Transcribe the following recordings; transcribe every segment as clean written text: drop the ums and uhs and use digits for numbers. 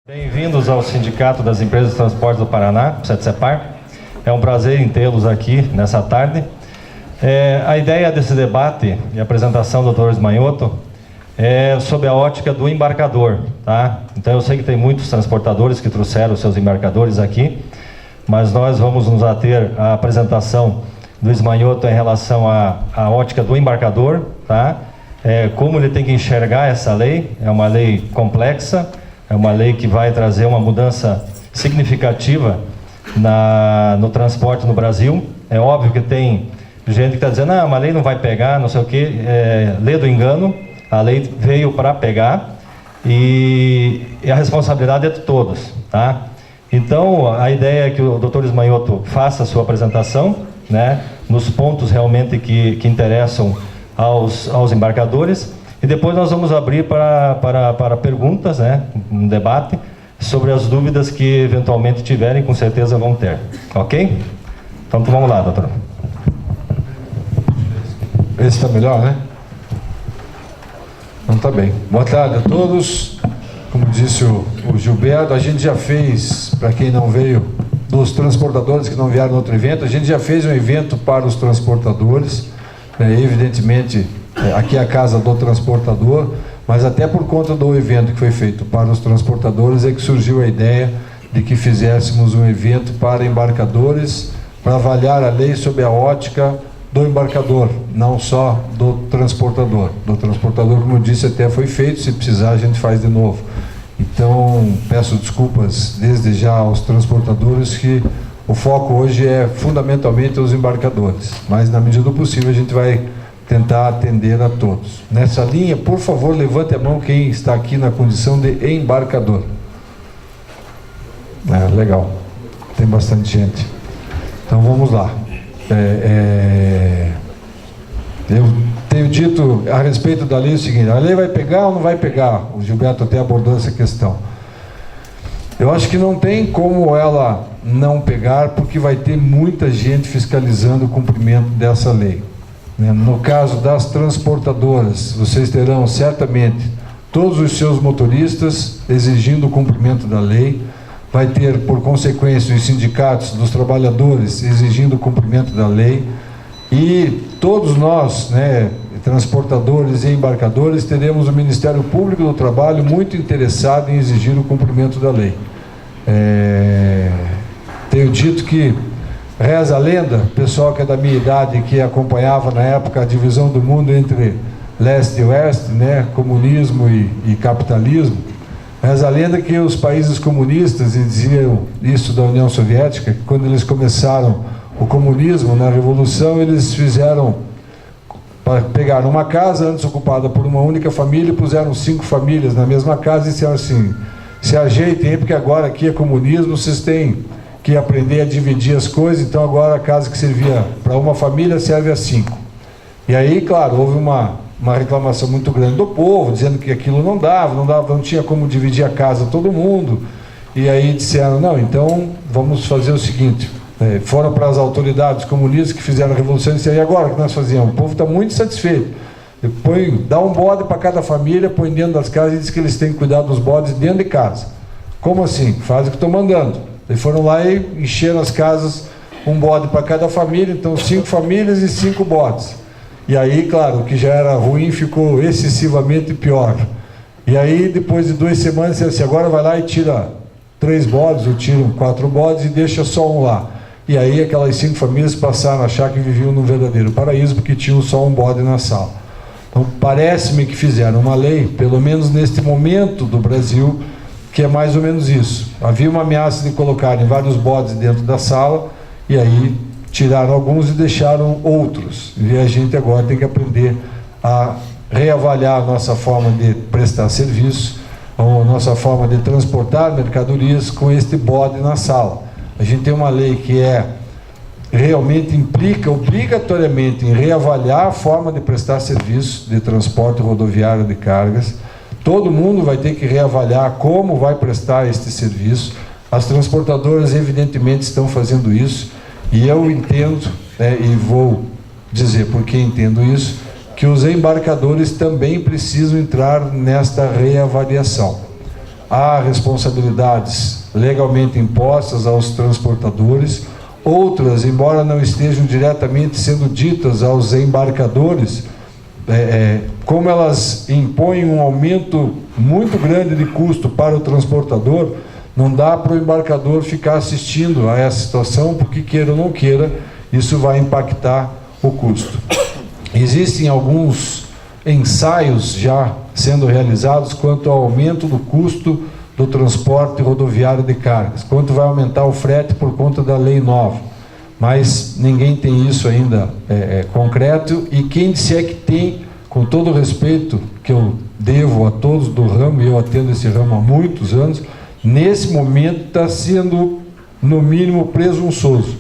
Bem-vindos ao Sindicato das Empresas de Transporte do Paraná, SETSEPAR. É um prazer em tê-los aqui nessa tarde. A ideia desse debate e apresentação do Dr. Ismanioto é sob a ótica do embarcador, tá? Então eu sei que tem muitos transportadores que trouxeram seus embarcadores aqui, mas nós vamos nos ater à apresentação do Ismanioto em relação à ótica do embarcador, tá? Como ele tem que enxergar essa lei. É uma lei complexa, é uma lei que vai trazer uma mudança significativa no transporte no Brasil. É óbvio que tem gente que está dizendo, ah, a lei não vai pegar, não sei o quê. Lê do engano, a lei veio para pegar e a responsabilidade é de todos, tá? Então, a ideia é que o Dr. Ismanioto faça a sua apresentação, né, nos pontos realmente que interessam aos embarcadores. E depois nós vamos abrir para perguntas, né, um debate sobre as dúvidas que eventualmente tiverem, com certeza vão ter. Ok? Então vamos lá, doutor. Esse está melhor, né? Então tá bem. Boa tarde a todos. Como disse o Gilberto, a gente já fez, para quem não veio, dos transportadores que não vieram no outro evento, a gente já fez um evento para os transportadores, evidentemente. Aqui é a casa do transportador, mas até por conta do evento que foi feito para os transportadores é que surgiu a ideia de que fizéssemos um evento para embarcadores, para avaliar a lei sob a ótica do embarcador, não só do transportador. Do transportador, como eu disse, até foi feito, se precisar a gente faz de novo. Então, peço desculpas desde já aos transportadores, que o foco hoje é fundamentalmente os embarcadores, mas na medida do possível a gente vai tentar atender a todos. Nessa linha, por favor, levante a mão quem está aqui na condição de embarcador. Legal, tem bastante gente. Então vamos lá. Eu tenho dito a respeito da lei o seguinte: a lei vai pegar ou não vai pegar? O Gilberto até abordou essa questão. Eu acho que não tem como ela não pegar, porque vai ter muita gente fiscalizando o cumprimento dessa lei. No caso das transportadoras, vocês terão certamente todos os seus motoristas exigindo o cumprimento da lei. Vai ter, por consequência, os sindicatos dos trabalhadores exigindo o cumprimento da lei. E todos nós, transportadores e embarcadores, teremos o Ministério Público do Trabalho muito interessado em exigir o cumprimento da lei. Tenho dito que reza a lenda, pessoal que é da minha idade, que acompanhava na época a divisão do mundo entre leste e oeste, comunismo e capitalismo. Reza a lenda que os países comunistas, e diziam isso da União Soviética, que quando eles começaram o comunismo, na Revolução, eles pegaram uma casa antes ocupada por uma única família, puseram 5 famílias na mesma casa e disseram assim: se ajeitem aí, porque agora aqui é comunismo, vocês têm que aprender a dividir as coisas, então agora a casa que servia para uma família serve a 5. E aí, claro, houve uma reclamação muito grande do povo, dizendo que aquilo não tinha como dividir a casa todo mundo. E aí disseram, não, então vamos fazer o seguinte, foram para as autoridades comunistas que fizeram a revolução e disseram, e agora o que nós fazíamos? O povo está muito satisfeito. Dá um bode para cada família, põe dentro das casas e diz que eles têm que cuidar dos bodes dentro de casa. Como assim? Faz o que estou mandando. Eles foram lá e encheram as casas, um bode para cada família, então 5 famílias e 5 bodes. E aí, claro, o que já era ruim ficou excessivamente pior. E aí, depois de 2 semanas, assim, agora vai lá e tira 3 bodes, ou tira 4 bodes e deixa só um lá. E aí aquelas 5 famílias passaram a achar que viviam num verdadeiro paraíso, porque tinham só um bode na sala. Então, parece-me que fizeram uma lei, pelo menos neste momento do Brasil, que é mais ou menos isso. Havia uma ameaça de colocarem vários bodes dentro da sala, e aí tiraram alguns e deixaram outros. E a gente agora tem que aprender a reavaliar a nossa forma de prestar serviço, a nossa forma de transportar mercadorias com este bode na sala. A gente tem uma lei que realmente implica obrigatoriamente em reavaliar a forma de prestar serviço de transporte rodoviário de cargas. Todo mundo vai ter que reavaliar como vai prestar este serviço. As transportadoras, evidentemente, estão fazendo isso. E eu entendo, e vou dizer por que entendo isso, que os embarcadores também precisam entrar nesta reavaliação. há responsabilidades legalmente impostas aos transportadores, outras, embora não estejam diretamente sendo ditas aos embarcadores, como elas impõem um aumento muito grande de custo para o transportador, não dá para o embarcador ficar assistindo a essa situação, porque queira ou não queira, isso vai impactar o custo. Existem alguns ensaios já sendo realizados quanto ao aumento do custo do transporte rodoviário de cargas, quanto vai aumentar o frete por conta da lei nova, mas ninguém tem isso ainda concreto, e quem disser que tem, com todo o respeito que eu devo a todos do ramo, e eu atendo esse ramo há muitos anos, nesse momento está sendo, no mínimo, presunçoso.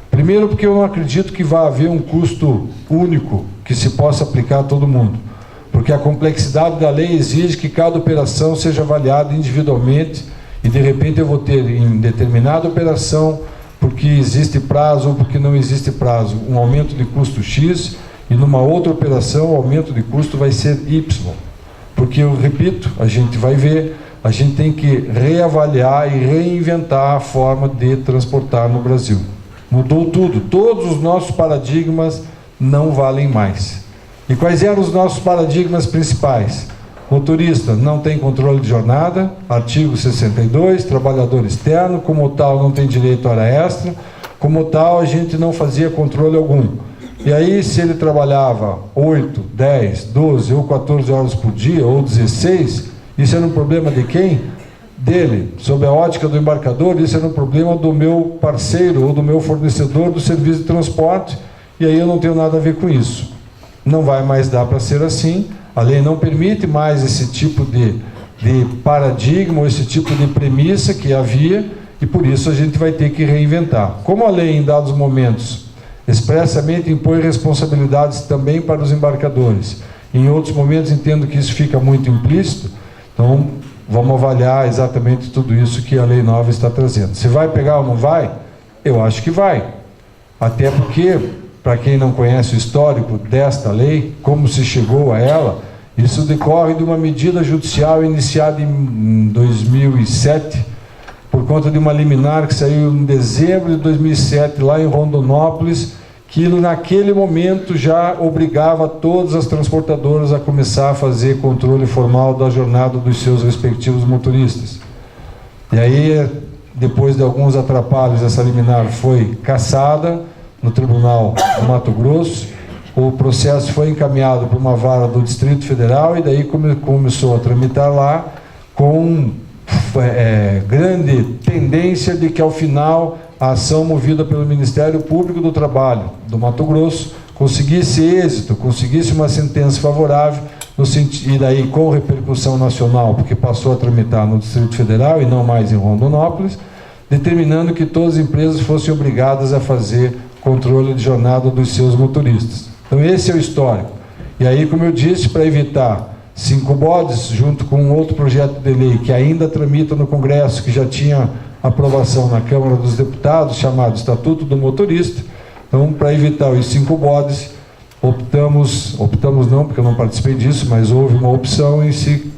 Primeiro, porque eu não acredito que vá haver um custo único que se possa aplicar a todo mundo, porque a complexidade da lei exige que cada operação seja avaliada individualmente, e de repente eu vou ter em determinada operação, porque existe prazo ou porque não existe prazo, um aumento de custo X, e numa outra operação o aumento de custo vai ser Y. Porque, eu repito, a gente vai ver, a gente tem que reavaliar e reinventar a forma de transportar no Brasil. Mudou tudo, todos os nossos paradigmas não valem mais. E quais eram os nossos paradigmas principais? Motorista não tem controle de jornada, artigo 62, trabalhador externo, como tal não tem direito a hora extra, como tal a gente não fazia controle algum. E aí, se ele trabalhava 8, 10, 12 ou 14 horas por dia, ou 16, isso era um problema de quem? Dele. Sob a ótica do embarcador, isso era um problema do meu parceiro ou do meu fornecedor do serviço de transporte, e aí eu não tenho nada a ver com isso. Não vai mais dar para ser assim, a lei não permite mais esse tipo de paradigma, ou esse tipo de premissa que havia, e por isso a gente vai ter que reinventar. Como a lei, em dados momentos, expressamente impõe responsabilidades também para os embarcadores, em outros momentos entendo que isso fica muito implícito, então vamos avaliar exatamente tudo isso que a lei nova está trazendo. Se vai pegar ou não vai? Eu acho que vai. Até porque, para quem não conhece o histórico desta lei, como se chegou a ela, isso decorre de uma medida judicial iniciada em 2007, por conta de uma liminar que saiu em dezembro de 2007, lá em Rondonópolis, que naquele momento já obrigava todas as transportadoras a começar a fazer controle formal da jornada dos seus respectivos motoristas. E aí, depois de alguns atrapalhos, essa liminar foi cassada no Tribunal do Mato Grosso, o processo foi encaminhado por uma vara do Distrito Federal, e daí começou a tramitar lá com grande tendência de que, ao final, a ação movida pelo Ministério Público do Trabalho do Mato Grosso conseguisse êxito, conseguisse uma sentença favorável, no sentido, e daí com repercussão nacional, porque passou a tramitar no Distrito Federal e não mais em Rondonópolis, determinando que todas as empresas fossem obrigadas a fazer controle de jornada dos seus motoristas. Então esse é o histórico. E aí, como eu disse, para evitar 5 bodes, junto com um outro projeto de lei que ainda tramita no Congresso, que já tinha aprovação na Câmara dos Deputados, chamado Estatuto do Motorista. Então, para evitar os 5 bodes, optamos não, porque eu não participei disso, mas houve uma opção em se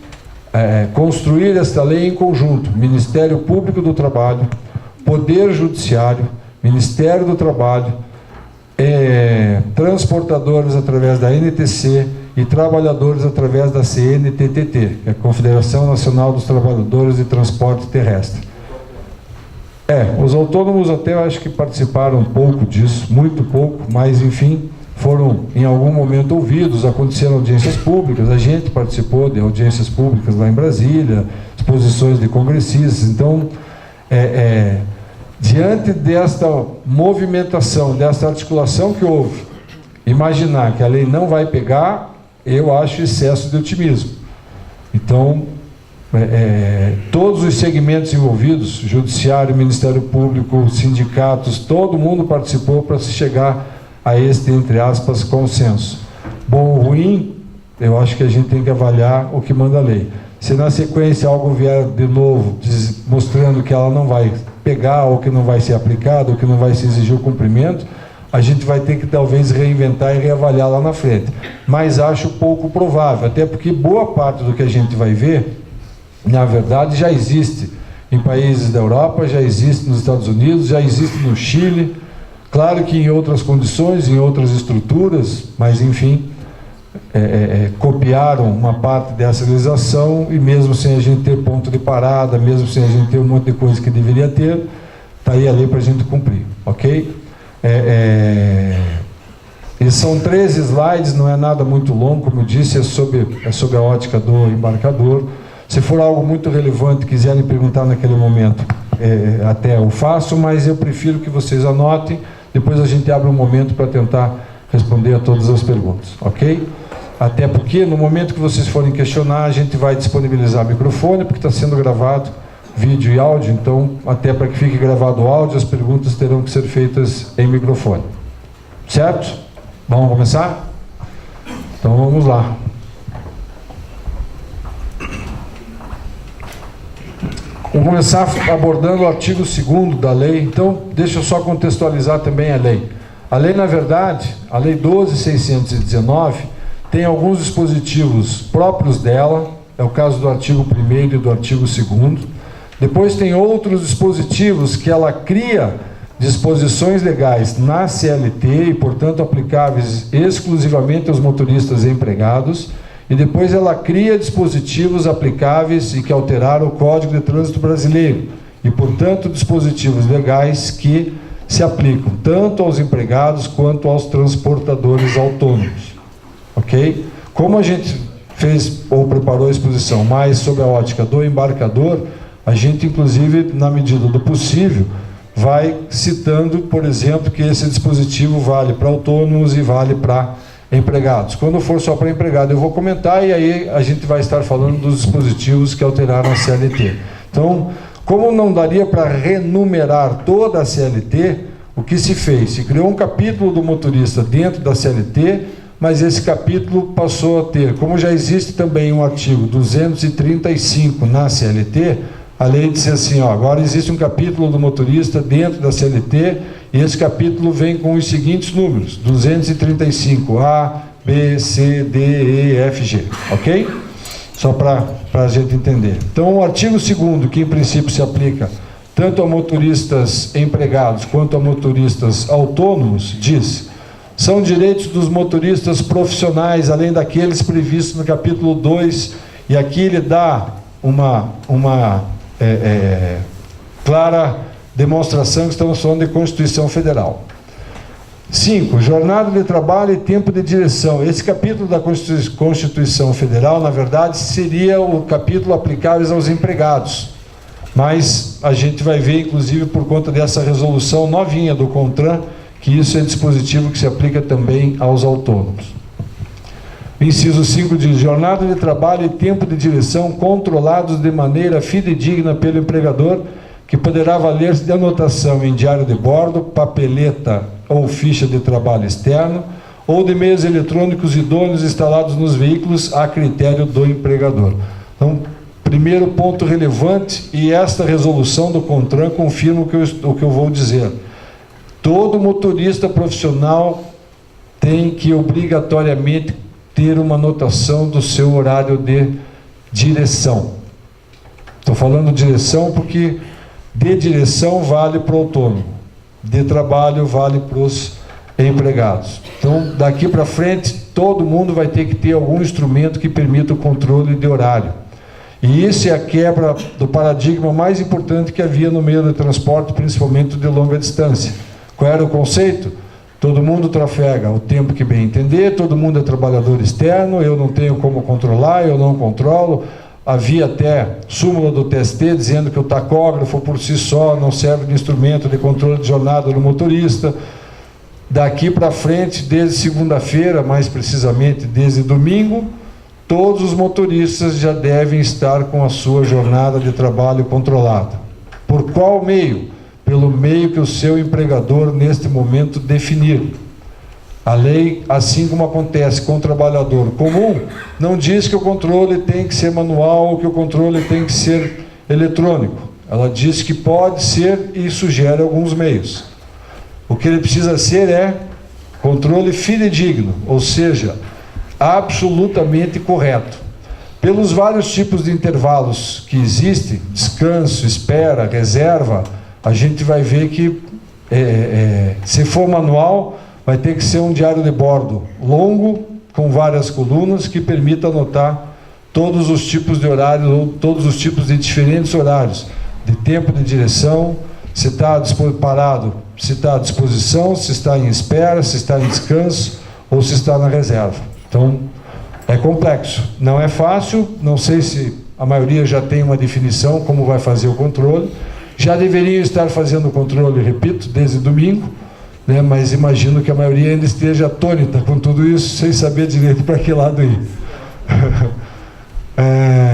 construir esta lei em conjunto: Ministério Público do Trabalho, Poder Judiciário, Ministério do Trabalho, transportadores através da NTC e trabalhadores através da CNTTT, que é a Confederação Nacional dos Trabalhadores de Transporte Terrestre. Os autônomos até eu acho que participaram um pouco disso, muito pouco, mas enfim, foram em algum momento ouvidos, aconteceram audiências públicas, a gente participou de audiências públicas lá em Brasília, exposições de congressistas. Então, diante desta movimentação, desta articulação que houve, imaginar que a lei não vai pegar, eu acho excesso de otimismo. Então, todos os segmentos envolvidos, Judiciário, Ministério Público, sindicatos, todo mundo participou para se chegar a este, entre aspas, consenso. Bom ou ruim, eu acho que a gente tem que avaliar o que manda a lei. Se na sequência algo vier de novo, mostrando que ela não vai pegar, ou que não vai ser aplicada, ou que não vai se exigir o cumprimento, a gente vai ter que talvez reinventar e reavaliar lá na frente. Mas acho pouco provável, até porque boa parte do que a gente vai ver na verdade, já existe em países da Europa, já existe nos Estados Unidos, já existe no Chile, claro que em outras condições, em outras estruturas, mas enfim, copiaram uma parte dessa legislação e mesmo sem a gente ter ponto de parada, mesmo sem a gente ter um monte de coisa que deveria ter, está aí a lei para a gente cumprir, ok? E são 13 slides, não é nada muito longo, como eu disse, é sobre a ótica do embarcador. Se for algo muito relevante, quiserem perguntar naquele momento, até eu faço, mas eu prefiro que vocês anotem, depois a gente abre um momento para tentar responder a todas as perguntas, ok? Até porque no momento que vocês forem questionar, a gente vai disponibilizar microfone, porque está sendo gravado vídeo e áudio, então até para que fique gravado o áudio, as perguntas terão que ser feitas em microfone. Certo? Vamos começar? Então vamos lá. Vamos começar abordando o artigo 2º da lei. Então, deixa eu só contextualizar também a lei. A lei, na verdade, a lei 12.619, tem alguns dispositivos próprios dela, é o caso do artigo 1º e do artigo 2º. Depois tem outros dispositivos que ela cria disposições legais na CLT e, portanto, aplicáveis exclusivamente aos motoristas e empregados. E depois ela cria dispositivos aplicáveis e que alteraram o Código de Trânsito Brasileiro. E, portanto, dispositivos legais que se aplicam tanto aos empregados quanto aos transportadores autônomos. Ok? Como a gente fez ou preparou a exposição mais sobre a ótica do embarcador, a gente, inclusive, na medida do possível, vai citando, por exemplo, que esse dispositivo vale para autônomos e vale para empregados. Quando for só para empregado, eu vou comentar e aí a gente vai estar falando dos dispositivos que alteraram a CLT. Então, como não daria para renumerar toda a CLT, o que se fez? Se criou um capítulo do motorista dentro da CLT, mas esse capítulo passou a ter, como já existe também um artigo 235 na CLT, a lei disse assim, ó, agora existe um capítulo do motorista dentro da CLT e esse capítulo vem com os seguintes números, 235, A, B, C, D, E, F, G, ok? Só para a gente entender. Então, o artigo 2º, que em princípio se aplica tanto a motoristas empregados quanto a motoristas autônomos, diz: são direitos dos motoristas profissionais, além daqueles previstos no capítulo 2, e aqui ele dá uma clara demonstração que estamos falando de Constituição Federal. 5. Jornada de trabalho e tempo de direção. Esse capítulo da Constituição Federal, na verdade, seria o capítulo aplicável aos empregados. Mas a gente vai ver, inclusive, por conta dessa resolução novinha do CONTRAN, que isso é dispositivo que se aplica também aos autônomos. Inciso 5 diz: jornada de trabalho e tempo de direção controlados de maneira fidedigna pelo empregador, que poderá valer-se de anotação em diário de bordo, papeleta ou ficha de trabalho externo, ou de meios eletrônicos idôneos instalados nos veículos a critério do empregador. Então, primeiro ponto relevante, e esta resolução do CONTRAN confirma o que eu vou dizer. Todo motorista profissional tem que obrigatoriamente ter uma anotação do seu horário de direção. Estou falando direção porque de direção vale para o autônomo, de trabalho vale para os empregados. Então, daqui para frente, todo mundo vai ter que ter algum instrumento que permita o controle de horário. E isso é a quebra do paradigma mais importante que havia no meio do transporte, principalmente de longa distância. Qual era o conceito? Todo mundo trafega o tempo que bem entender, todo mundo é trabalhador externo, eu não tenho como controlar, eu não controlo. Havia até súmula do TST dizendo que o tacógrafo por si só não serve de instrumento de controle de jornada do motorista. Daqui para frente, desde segunda-feira, mais precisamente desde domingo, todos os motoristas já devem estar com a sua jornada de trabalho controlada. Por qual meio? Pelo meio que o seu empregador, neste momento, definir. A lei, assim como acontece com o trabalhador comum, não diz que o controle tem que ser manual ou que o controle tem que ser eletrônico. Ela diz que pode ser e sugere alguns meios. O que ele precisa ser é controle fidedigno, ou seja, absolutamente correto. Pelos vários tipos de intervalos que existem, descanso, espera, reserva, a gente vai ver que, se for manual, vai ter que ser um diário de bordo longo, com várias colunas, que permita anotar todos os tipos de horários, ou todos os tipos de diferentes horários, de tempo de direção, se está parado, se está à disposição, se está em espera, se está em descanso, ou se está na reserva. Então, é complexo, não é fácil, não sei se a maioria já tem uma definição como vai fazer o controle, já deveriam estar fazendo o controle, repito, desde domingo, né, mas imagino que a maioria ainda esteja atônita com tudo isso, sem saber direito para que lado ir.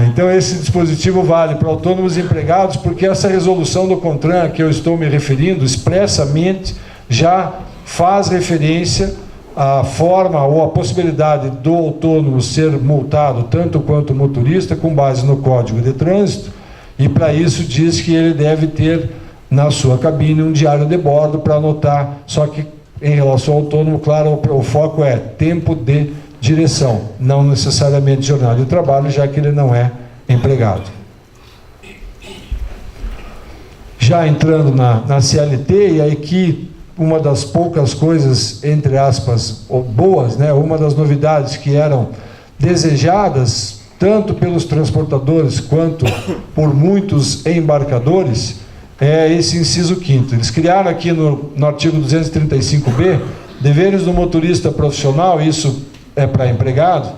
Então esse dispositivo vale para autônomos e empregados, porque essa resolução do CONTRAN a que eu estou me referindo, expressamente, já faz referência à forma ou à possibilidade do autônomo ser multado, tanto quanto o motorista, com base no Código de Trânsito, e para isso diz que ele deve ter na sua cabine um diário de bordo para anotar, só que em relação ao autônomo, claro, o foco é tempo de direção, não necessariamente jornada de trabalho, já que ele não é empregado. Já entrando na CLT, e aí que uma das poucas coisas, entre aspas, boas, né, uma das novidades que eram desejadas, tanto pelos transportadores quanto por muitos embarcadores, é esse inciso 5º. Eles criaram aqui no artigo 235b, deveres do motorista profissional, isso é para empregado,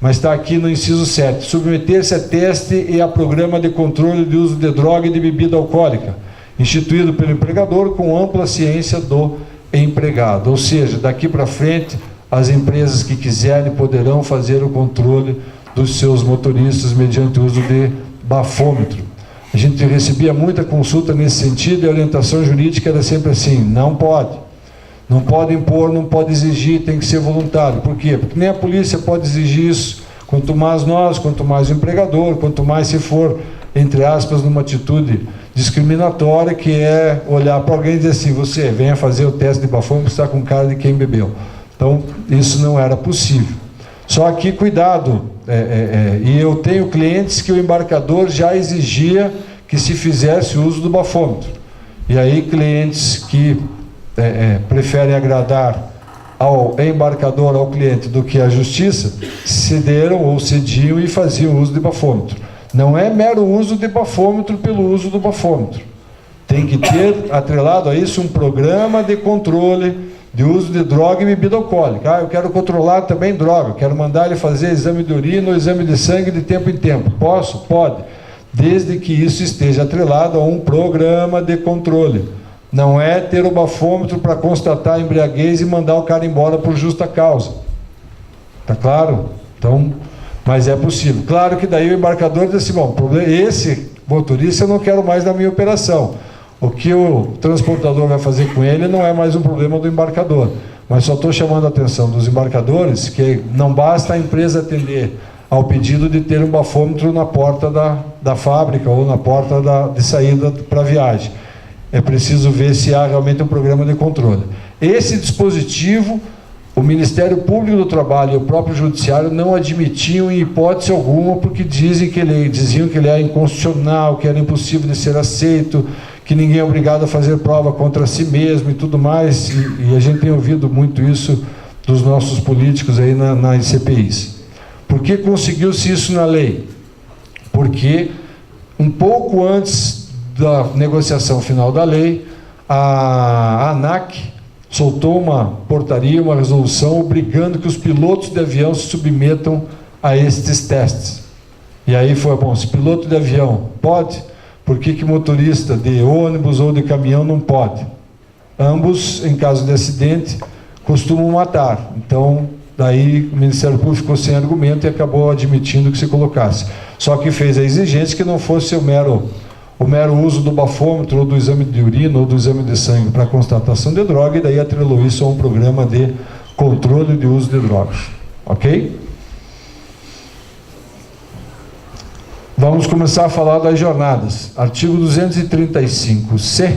mas está aqui no inciso 7, submeter-se a teste e a programa de controle de uso de droga e de bebida alcoólica, instituído pelo empregador com ampla ciência do empregado. Ou seja, daqui para frente, as empresas que quiserem poderão fazer o controle dos seus motoristas mediante o uso de bafômetro. A gente recebia muita consulta nesse sentido, e a orientação jurídica era sempre assim: não pode. Não pode impor, não pode exigir, tem que ser voluntário. Por quê? Porque nem a polícia pode exigir isso. Quanto mais nós, quanto mais o empregador, quanto mais se for, entre aspas, numa atitude discriminatória, que é olhar para alguém e dizer assim: você venha fazer o teste de bafômetro, está com cara de quem bebeu. Então, isso não era possível. Só que, cuidado, e eu tenho clientes que o embarcador já exigia que se fizesse uso do bafômetro. E aí, clientes que preferem agradar ao embarcador, ao cliente, do que à justiça, cederam ou cediam e faziam uso de bafômetro. Não é mero uso de bafômetro pelo uso do bafômetro. Tem que ter atrelado a isso um programa de controle de uso de droga e bebida alcoólica. Eu quero controlar também droga, quero mandar ele fazer exame de urina ou exame de sangue de tempo em tempo. Posso? Pode, desde que isso esteja atrelado a um programa de controle. Não é ter o bafômetro para constatar a embriaguez e mandar o cara embora por justa causa. Tá claro? Então, mas é possível. Claro que daí o embarcador diz assim: bom, esse motorista eu não quero mais na minha operação. O que o transportador vai fazer com ele não é mais um problema do embarcador. Mas só estou chamando a atenção dos embarcadores que não basta a empresa atender ao pedido de ter um bafômetro na porta da fábrica ou na porta de saída para a viagem. É preciso ver se há realmente um programa de controle. Esse dispositivo, o Ministério Público do Trabalho e o próprio Judiciário não admitiam em hipótese alguma, porque diziam que ele é inconstitucional, que era impossível de ser aceito, que ninguém é obrigado a fazer prova contra si mesmo e tudo mais, e a gente tem ouvido muito isso dos nossos políticos aí nas CPIs. Por que conseguiu-se isso na lei? Porque um pouco antes da negociação final da lei, a ANAC soltou uma portaria, uma resolução, obrigando que os pilotos de avião se submetam a estes testes. E aí foi, bom, se piloto de avião pode, por que motorista de ônibus ou de caminhão não pode? Ambos, em caso de acidente, costumam matar. Então, daí o Ministério Público ficou sem argumento e acabou admitindo que se colocasse. Só que fez a exigência que não fosse o mero uso do bafômetro, ou do exame de urina, ou do exame de sangue para constatação de droga, e daí atrelou isso a um programa de controle de uso de drogas. Ok? Vamos começar a falar das jornadas. Artigo 235C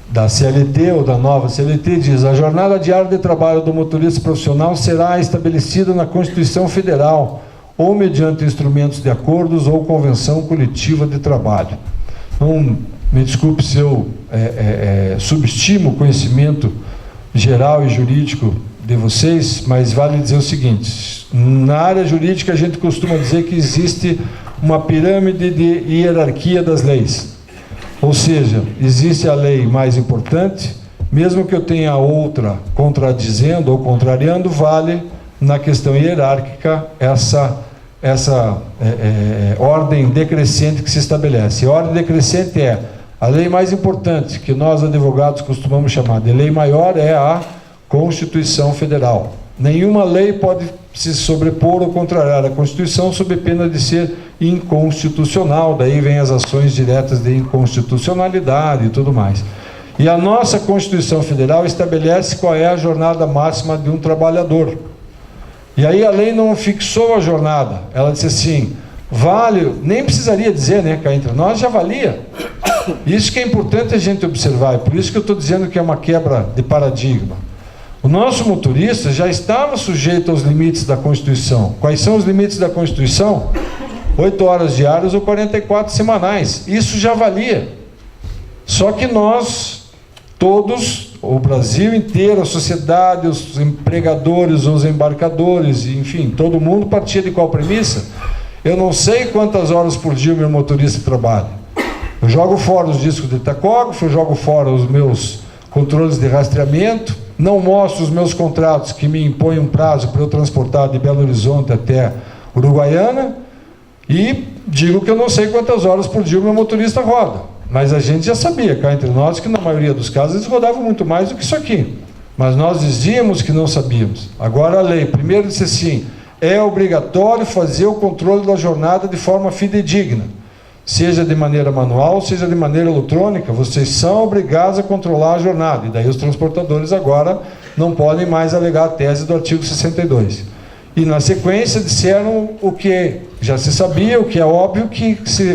da CLT, ou da nova CLT, diz: a jornada diária de trabalho do motorista profissional será estabelecida na Constituição Federal ou mediante instrumentos de acordos ou convenção coletiva de trabalho. Então, me desculpe se eu subestimo o conhecimento geral e jurídico de vocês, mas vale dizer o seguinte: na área jurídica a gente costuma dizer que existe uma pirâmide de hierarquia das leis. Ou seja, existe a lei mais importante, mesmo que eu tenha outra contradizendo ou contrariando, vale na questão hierárquica essa ordem decrescente que se estabelece. A ordem decrescente é a lei mais importante, que nós advogados costumamos chamar de lei maior, é a Constituição Federal. Nenhuma lei pode se sobrepor ou contrariar a Constituição sob pena de ser inconstitucional. Daí vem as ações diretas de inconstitucionalidade e tudo mais. E a nossa Constituição Federal estabelece qual é a jornada máxima de um trabalhador. E aí a lei não fixou a jornada. Ela disse assim, vale, nem precisaria dizer, né, cá entre nós, já valia. Isso que é importante a gente observar, e por isso que eu estou dizendo que é uma quebra de paradigma. O nosso motorista já estava sujeito aos limites da Constituição. Quais são os limites da Constituição? 8 horas diárias ou 44 semanais. Isso já valia. Só que nós, todos, o Brasil inteiro, a sociedade, os empregadores, os embarcadores, enfim, todo mundo partia de qual premissa? Eu não sei quantas horas por dia o meu motorista trabalha. Eu jogo fora os discos de tacógrafo, eu jogo fora os meus controles de rastreamento, não mostro os meus contratos que me impõem um prazo para eu transportar de Belo Horizonte até Uruguaiana e digo que eu não sei quantas horas por dia o meu motorista roda. Mas a gente já sabia, cá entre nós, que na maioria dos casos eles rodavam muito mais do que isso aqui. Mas nós dizíamos que não sabíamos. Agora a lei, primeiro disse assim, é obrigatório fazer o controle da jornada de forma fidedigna. Seja de maneira manual, seja de maneira eletrônica, vocês são obrigados a controlar a jornada. E daí os transportadores agora não podem mais alegar a tese do artigo 62. E na sequência disseram o que já se sabia, o que é óbvio,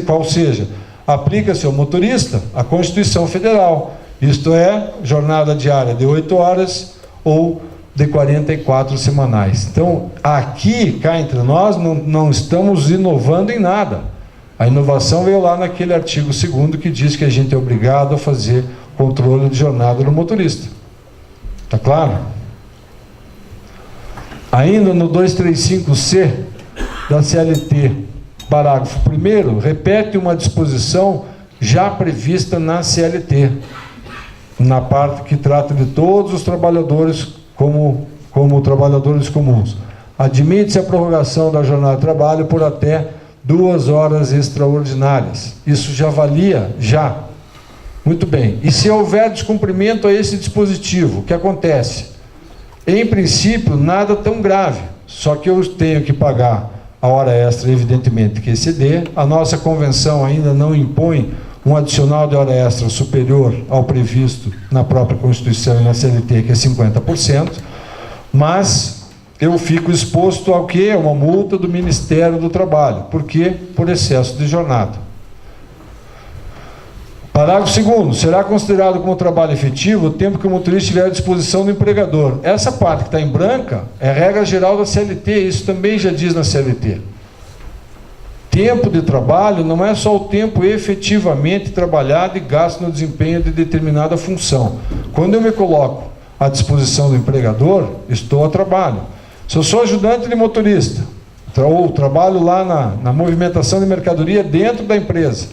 qual seja, aplica-se ao motorista a Constituição Federal. Isto é, jornada diária de 8 horas ou de 44 semanais. Então, aqui, cá entre nós, não estamos inovando em nada. A inovação veio lá naquele artigo 2º que diz que a gente é obrigado a fazer controle de jornada do motorista. Está claro? Ainda no 235C da CLT, parágrafo 1º, repete uma disposição já prevista na CLT, na parte que trata de todos os trabalhadores como trabalhadores comuns. Admite-se a prorrogação da jornada de trabalho por até 2 horas extraordinárias. Isso já valia, já. Muito bem. E se houver descumprimento a esse dispositivo, o que acontece? Em princípio, nada tão grave. Só que eu tenho que pagar a hora extra, evidentemente, que exceder. A nossa convenção ainda não impõe um adicional de hora extra superior ao previsto na própria Constituição e na CLT, que é 50%. Mas eu fico exposto ao quê? A uma multa do Ministério do Trabalho. Por quê? Por excesso de jornada. Parágrafo 2º. Será considerado como trabalho efetivo o tempo que o motorista estiver à disposição do empregador. Essa parte que está em branca é regra geral da CLT. Isso também já diz na CLT. Tempo de trabalho não é só o tempo efetivamente trabalhado e gasto no desempenho de determinada função. Quando eu me coloco à disposição do empregador, estou a trabalho. Se eu sou ajudante de motorista, ou trabalho lá na movimentação de mercadoria dentro da empresa,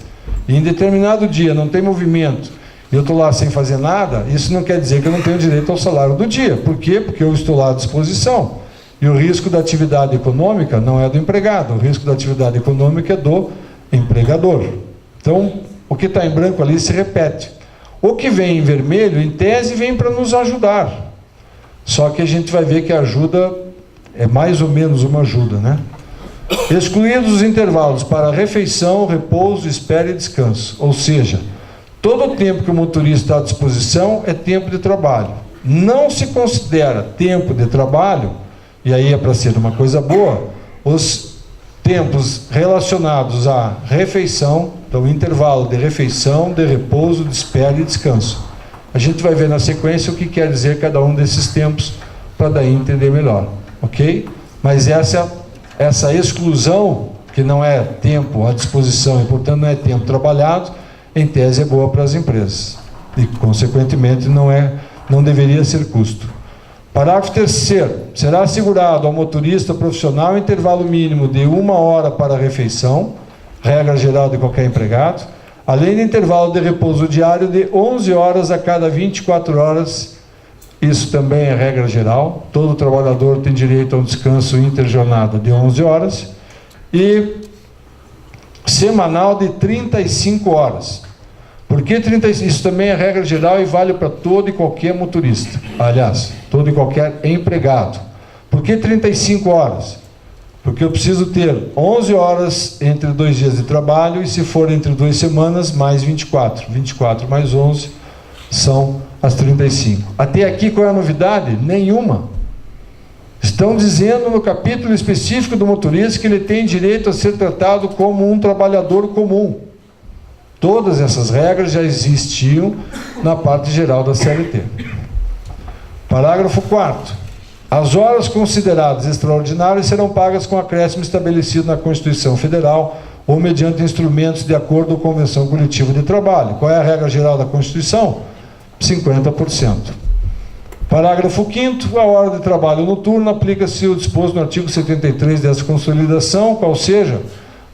e em determinado dia não tem movimento, e eu estou lá sem fazer nada, isso não quer dizer que eu não tenho direito ao salário do dia. Por quê? Porque eu estou lá à disposição. E o risco da atividade econômica não é do empregado, o risco da atividade econômica é do empregador. Então, o que está em branco ali se repete. O que vem em vermelho, em tese, vem para nos ajudar. Só que a gente vai ver que a ajuda é mais ou menos uma ajuda, né? Excluídos os intervalos para refeição, repouso, espera e descanso. Ou seja, todo o tempo que o motorista está à disposição é tempo de trabalho. Não se considera tempo de trabalho, e aí é para ser uma coisa boa, os tempos relacionados à refeição, então intervalo de refeição, de repouso, de espera e descanso. A gente vai ver na sequência o que quer dizer cada um desses tempos, para daí entender melhor, ok? Mas essa essa exclusão, que não é tempo à disposição e, portanto, não é tempo trabalhado, em tese é boa para as empresas. E, consequentemente, não deveria ser custo. Parágrafo 3º. Será assegurado ao motorista profissional intervalo mínimo de 1 hora para a refeição, regra geral de qualquer empregado, além de intervalo de repouso diário de 11 horas a cada 24 horas. Isso também é regra geral. Todo trabalhador tem direito a um descanso interjornada de 11 horas. E semanal de 35 horas. Por que 35? Isso também é regra geral e vale para todo e qualquer motorista. Aliás, todo e qualquer empregado. Por que 35 horas? Porque eu preciso ter 11 horas entre 2 dias de trabalho e, se for entre 2 semanas, mais 24. 24 mais 11 são as 35. Até aqui, qual é a novidade? Nenhuma. Estão dizendo no capítulo específico do motorista que ele tem direito a ser tratado como um trabalhador comum. Todas essas regras já existiam na parte geral da CLT. Parágrafo 4º. As horas consideradas extraordinárias serão pagas com acréscimo estabelecido na Constituição Federal ou mediante instrumentos de acordo com a Convenção Coletiva de Trabalho. Qual é a regra geral da Constituição? 50%. Parágrafo 5º. A hora de trabalho noturno aplica-se o disposto no artigo 73 dessa consolidação, qual seja,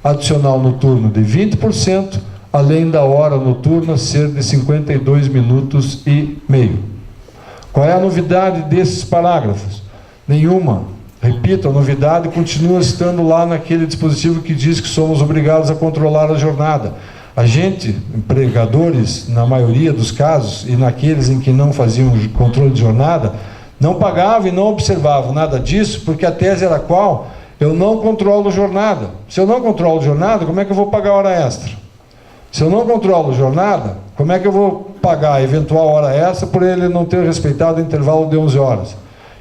adicional noturno de 20%, além da hora noturna ser de 52 minutos e meio. Qual é a novidade desses parágrafos? Nenhuma. Repito, a novidade continua estando lá naquele dispositivo que diz que somos obrigados a controlar a jornada. A gente, empregadores, na maioria dos casos, e naqueles em que não faziam controle de jornada, não pagavam e não observavam nada disso, porque a tese era qual? Eu não controlo jornada. Se eu não controlo jornada, como é que eu vou pagar hora extra? Se eu não controlo jornada, como é que eu vou pagar a eventual hora extra por ele não ter respeitado o intervalo de 11 horas?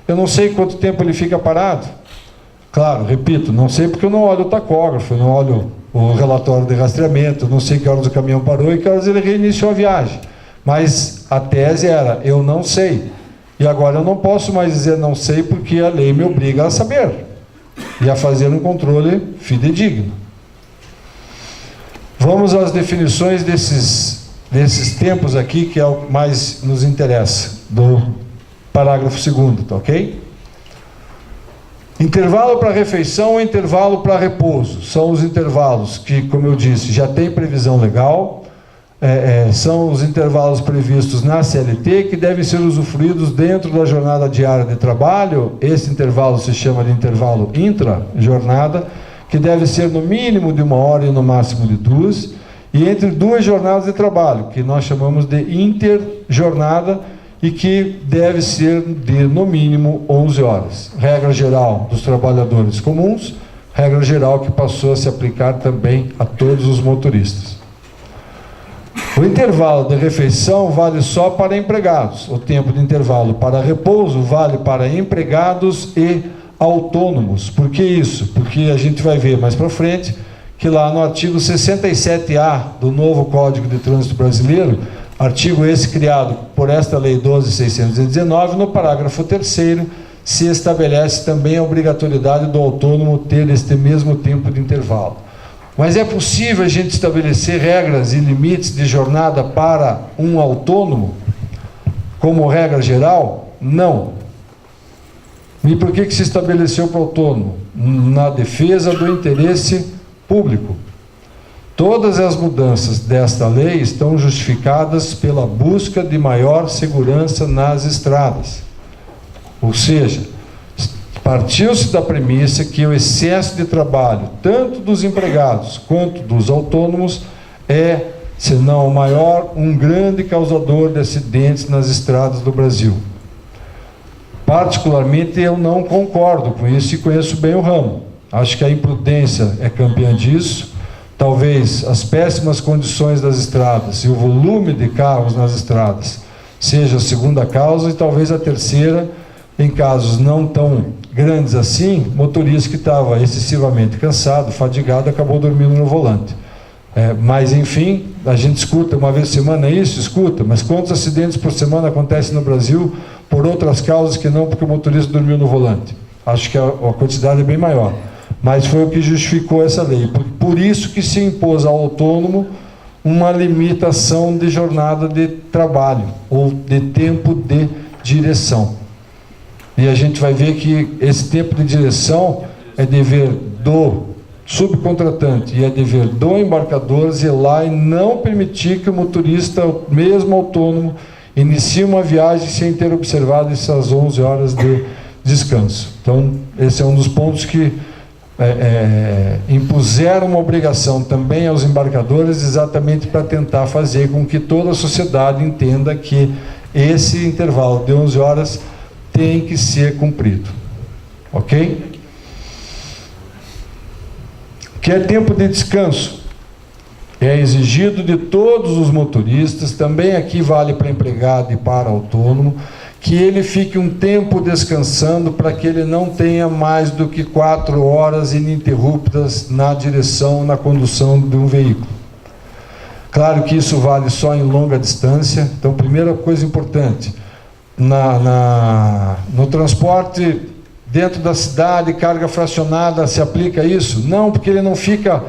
Eu não sei quanto tempo ele fica parado. Claro, repito, não sei porque eu não olho o tacógrafo, eu não olho o relatório de rastreamento, eu não sei que horas o caminhão parou e que horas ele reiniciou a viagem. Mas a tese era, eu não sei. E agora eu não posso mais dizer não sei porque a lei me obriga a saber e a fazer um controle fidedigno. Vamos às definições desses tempos aqui, que é o que mais nos interessa, do parágrafo 2º, tá ok? Intervalo para refeição ou intervalo para repouso. São os intervalos que, como eu disse, já tem previsão legal, são os intervalos previstos na CLT, que devem ser usufruídos dentro da jornada diária de trabalho. Esse intervalo se chama de intervalo intra-jornada, que deve ser no mínimo de 1 hora e no máximo de 2, e entre 2 jornadas de trabalho, que nós chamamos de interjornada, e que deve ser de, no mínimo, 11 horas. Regra geral dos trabalhadores comuns, regra geral que passou a se aplicar também a todos os motoristas. O intervalo de refeição vale só para empregados. O tempo de intervalo para repouso vale para empregados e autônomos. Por que isso? Porque a gente vai ver mais para frente que lá no artigo 67A do novo Código de Trânsito Brasileiro, artigo esse criado por esta Lei 12.619, no parágrafo 3º, se estabelece também a obrigatoriedade do autônomo ter este mesmo tempo de intervalo. Mas é possível a gente estabelecer regras e limites de jornada para um autônomo, como regra geral? Não. E por que se estabeleceu para o autônomo? Na defesa do interesse público. Todas as mudanças desta lei estão justificadas pela busca de maior segurança nas estradas. Ou seja, partiu-se da premissa que o excesso de trabalho, tanto dos empregados quanto dos autônomos, é, se não o maior, um grande causador de acidentes nas estradas do Brasil. Particularmente, eu não concordo com isso e conheço bem o ramo. Acho que a imprudência é campeã disso. Talvez as péssimas condições das estradas e o volume de carros nas estradas seja a segunda causa, e talvez a terceira, em casos não tão grandes assim, motorista que estava excessivamente cansado, fadigado, acabou dormindo no volante. Mas, enfim, a gente escuta uma vez por semana isso, escuta, mas quantos acidentes por semana acontecem no Brasil por outras causas que não porque o motorista dormiu no volante? Acho que a quantidade é bem maior. Mas foi o que justificou essa lei. Por isso que se impôs ao autônomo uma limitação de jornada de trabalho, ou de tempo de direção. E a gente vai ver que esse tempo de direção é dever do subcontratante e é dever do embarcador zelar e não permitir que o motorista, mesmo autônomo, inicie uma viagem sem ter observado essas 11 horas de descanso. Então, esse é um dos pontos que impuseram uma obrigação também aos embarcadores, exatamente para tentar fazer com que toda a sociedade entenda que esse intervalo de 11 horas tem que ser cumprido. Ok? Que é tempo de descanso. É exigido de todos os motoristas, também aqui vale para empregado e para autônomo, que ele fique um tempo descansando para que ele não tenha mais do que 4 horas ininterruptas na direção, na condução de um veículo. Claro que isso vale só em longa distância. Então, primeira coisa importante, no transporte dentro da cidade, carga fracionada, se aplica isso? Não, porque ele não fica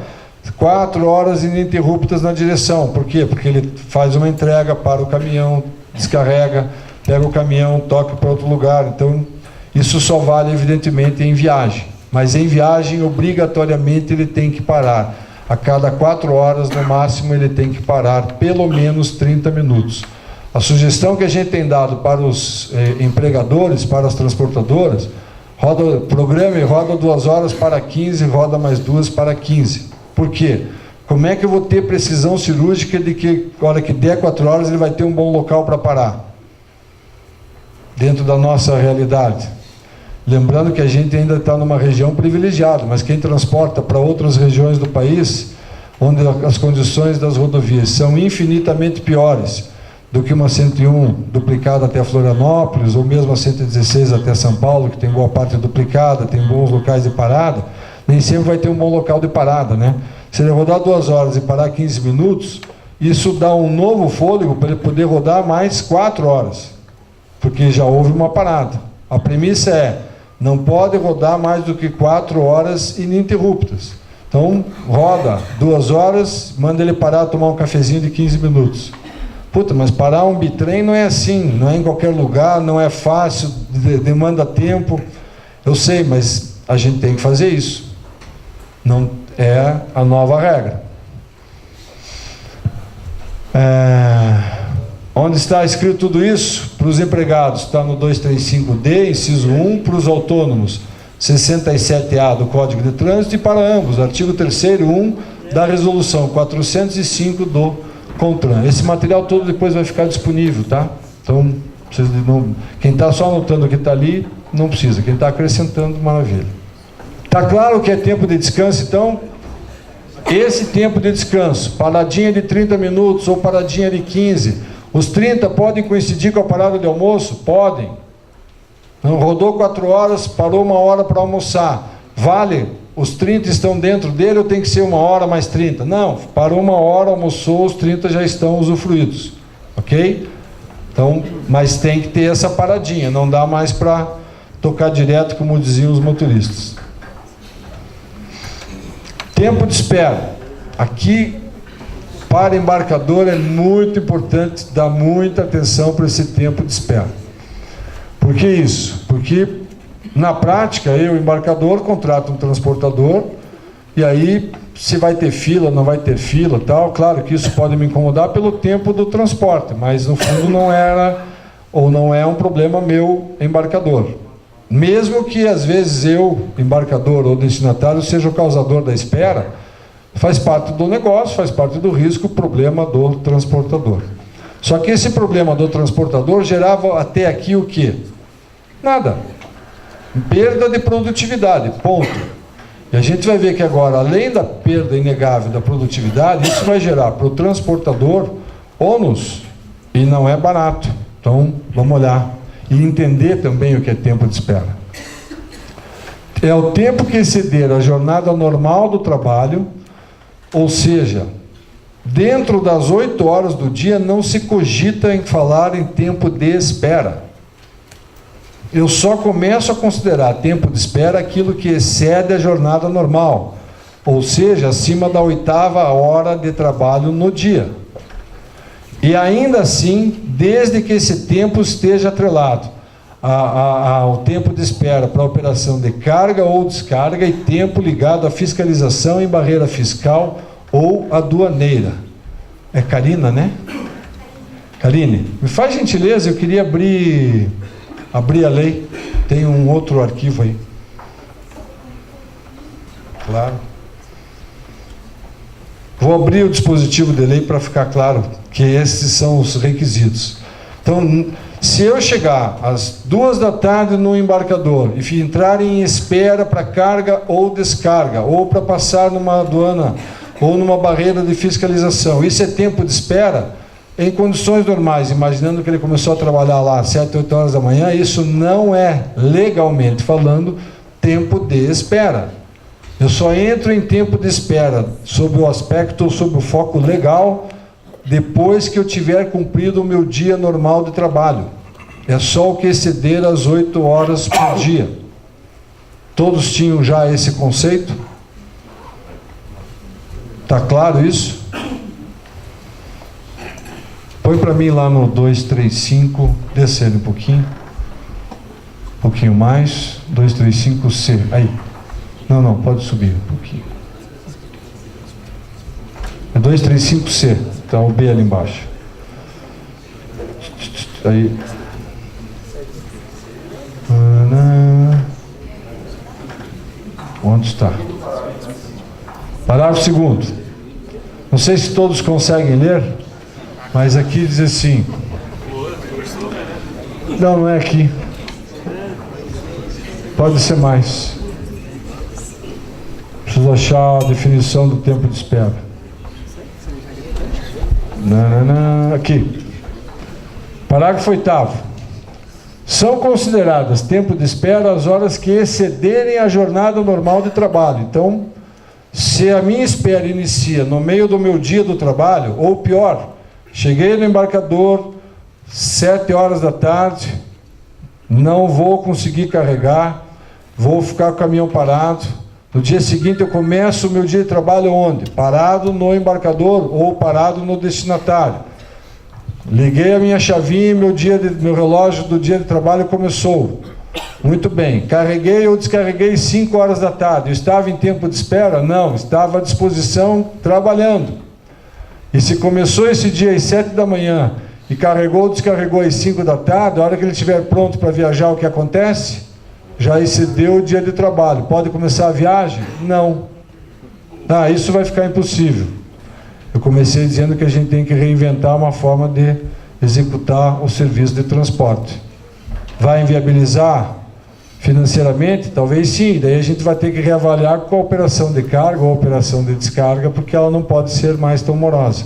4 horas ininterruptas na direção. Por quê? Porque ele faz uma entrega para o caminhão, descarrega, pega o caminhão, toca para outro lugar. Então, isso só vale, evidentemente, em viagem. Mas em viagem, obrigatoriamente, ele tem que parar. A cada 4 horas, no máximo, ele tem que parar pelo menos 30 minutos. A sugestão que a gente tem dado para os empregadores, para as transportadoras, programa e roda 2 horas para 15, roda mais 2 para 15. Por quê? Como é que eu vou ter precisão cirúrgica de que, na hora que der 4 horas, ele vai ter um bom local para parar? Dentro da nossa realidade. Lembrando que a gente ainda está numa região privilegiada, mas quem transporta para outras regiões do país, onde as condições das rodovias são infinitamente piores do que uma 101 duplicada até Florianópolis, ou mesmo a 116 até São Paulo, que tem boa parte duplicada, tem bons locais de parada, nem sempre vai ter um bom local de parada, né? Se ele rodar 2 horas e parar 15 minutos, isso dá um novo fôlego para ele poder rodar mais 4 horas, porque já houve uma parada. A premissa é, não pode rodar mais do que 4 horas ininterruptas. Então, roda 2 horas, manda ele parar, tomar um cafezinho de 15 minutos. Puta, mas parar um bitrem não é assim, não é em qualquer lugar, não é fácil, demanda tempo. Eu sei, mas a gente tem que fazer isso. Não é a nova regra. Onde está escrito tudo isso? Para os empregados, está no 235D, inciso 1, para os autônomos, 67A do Código de Trânsito, e para ambos, artigo 3º, 1 da Resolução 405 do CONTRAN. Esse material todo depois vai ficar disponível, tá? Então, quem está só anotando o que está ali, não precisa. Quem está acrescentando, maravilha. Está claro que é tempo de descanso, então? Esse tempo de descanso, paradinha de 30 minutos ou paradinha de 15, os 30 podem coincidir com a parada de almoço? Podem. Então, rodou 4 horas, parou 1 hora para almoçar. Vale? Os 30 estão dentro dele ou tem que ser 1 hora mais 30? Não, parou 1 hora, almoçou, os 30 já estão usufruídos. Ok? Então, mas tem que ter essa paradinha, não dá mais para tocar direto, como diziam os motoristas. Tempo de espera. Aqui, para embarcador, é muito importante dar muita atenção para esse tempo de espera. Por que isso? Porque, na prática, eu, embarcador, contrato um transportador, e aí, se vai ter fila, não vai ter fila, tal. Claro que isso pode me incomodar pelo tempo do transporte, mas, no fundo, não era, ou não é um problema meu, embarcador. Mesmo que, às vezes, eu, embarcador ou destinatário, seja o causador da espera, faz parte do negócio, faz parte do risco, o problema do transportador. Só que esse problema do transportador gerava até aqui o quê? Nada. Perda de produtividade, ponto. E a gente vai ver que agora, além da perda inegável da produtividade, isso vai gerar para o transportador ônus, e não é barato. Então, vamos olhar e entender também o que é tempo de espera. É o tempo que exceder a jornada normal do trabalho, ou seja, dentro das 8 horas do dia não se cogita em falar em tempo de espera. eu só começo a considerar tempo de espera aquilo que excede a jornada normal, ou seja, acima da 8ª hora de trabalho no dia. E ainda assim, desde que esse tempo esteja atrelado ao tempo de espera para operação de carga ou descarga e tempo ligado à fiscalização em barreira fiscal ou aduaneira. É Karina, né? Karine, me faz gentileza, eu queria abrir a lei. Tem um outro arquivo aí. Claro. Vou abrir o dispositivo de lei para ficar claro que esses são os requisitos. Então, se eu chegar às 2 da tarde no embarcador e entrar em espera para carga ou descarga, ou para passar numa aduana ou numa barreira de fiscalização, isso é tempo de espera? Em condições normais, imaginando que ele começou a trabalhar lá às 7, 8 horas da manhã, isso não é, legalmente falando, tempo de espera. Eu só entro em tempo de espera, sob o aspecto, sob o foco legal, depois que eu tiver cumprido o meu dia normal de trabalho. É só o que exceder as 8 horas por dia. Todos tinham já esse conceito? Está claro isso? Põe para mim lá no 235, descer um pouquinho mais, 235C, aí. Não, pode subir um pouquinho. É 235C, tá o B ali embaixo. Aí. Onde está? Parágrafo 2º. Não sei se todos conseguem ler, mas aqui diz assim. Não é aqui. Pode ser mais. Preciso achar a definição do tempo de espera. Aqui. Parágrafo 8º. São consideradas tempo de espera as horas que excederem a jornada normal de trabalho. Então, se a minha espera inicia no meio do meu dia do trabalho, ou pior, cheguei no embarcador 7 horas da tarde, não vou conseguir carregar, vou ficar com o caminhão parado. No dia seguinte eu começo o meu dia de trabalho onde? Parado no embarcador ou parado no destinatário. Liguei a minha chavinha e meu relógio do dia de trabalho começou. Muito bem. Carreguei ou descarreguei 5 horas da tarde. Eu estava em tempo de espera? Não. Estava à disposição trabalhando. E se começou esse dia às 7 da manhã e carregou ou descarregou às 5 da tarde, a hora que ele estiver pronto para viajar, o que acontece? Já excedeu o dia de trabalho. Pode começar a viagem? Não. Isso vai ficar impossível. Eu comecei dizendo que a gente tem que reinventar uma forma de executar o serviço de transporte. Vai inviabilizar financeiramente? Talvez sim. Daí a gente vai ter que reavaliar com a operação de carga ou a operação de descarga, porque ela não pode ser mais tão morosa.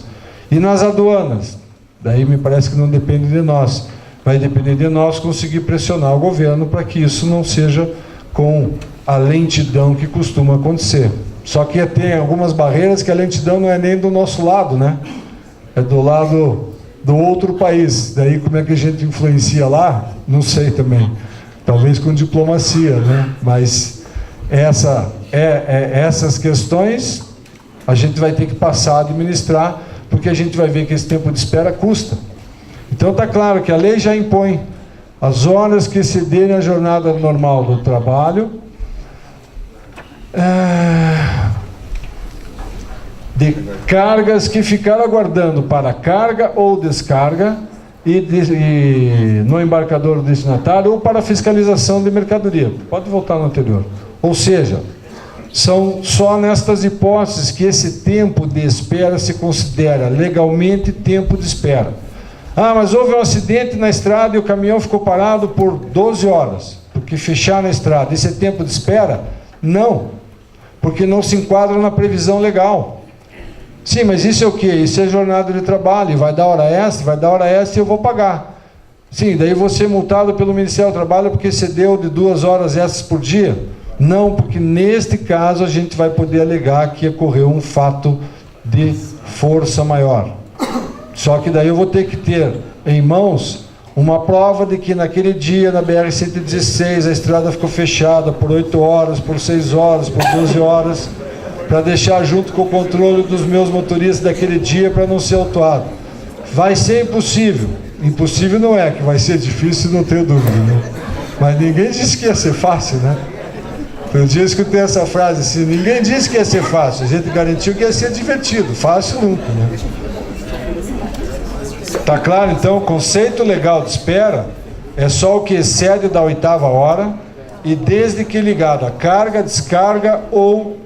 E nas aduanas? Daí me parece que não depende de nós. Vai depender de nós conseguir pressionar o governo para que isso não seja com a lentidão que costuma acontecer. Só que tem algumas barreiras que a lentidão não é nem do nosso lado, né? É do lado do outro país. Daí como é que a gente influencia lá? Não sei também. Talvez com diplomacia, né? Mas essas questões a gente vai ter que passar a administrar, porque a gente vai ver que esse tempo de espera custa. Então está claro que a lei já impõe as horas que excederem a jornada normal do trabalho, de cargas que ficaram aguardando para carga ou descarga e no embarcador destinatário ou para fiscalização de mercadoria. Pode voltar no anterior. Ou seja, são só nestas hipóteses que esse tempo de espera se considera legalmente tempo de espera. Mas houve um acidente na estrada e o caminhão ficou parado por 12 horas, porque fecharam a estrada. Isso é tempo de espera? Não, porque não se enquadra na previsão legal. Sim, mas isso é o quê? Isso é jornada de trabalho, vai dar hora extra e eu vou pagar. Sim, daí vou ser multado pelo Ministério do Trabalho porque excedeu de 2 horas extras por dia? Não, porque neste caso a gente vai poder alegar que ocorreu um fato de força maior. Só que daí eu vou ter que ter em mãos uma prova de que naquele dia na BR-116 a estrada ficou fechada por 8 horas, por 6 horas, por 12 horas, para deixar junto com o controle dos meus motoristas daquele dia para não ser autuado. Vai ser impossível. Impossível não é, que vai ser difícil, não tenho dúvida, né? Mas ninguém disse que ia ser fácil, né? Um dia eu escutei essa frase assim, ninguém disse que ia ser fácil, a gente garantiu que ia ser divertido, fácil nunca, né? Tá claro, então, o conceito legal de espera é só o que excede da 8ª hora e desde que ligado a carga, descarga ou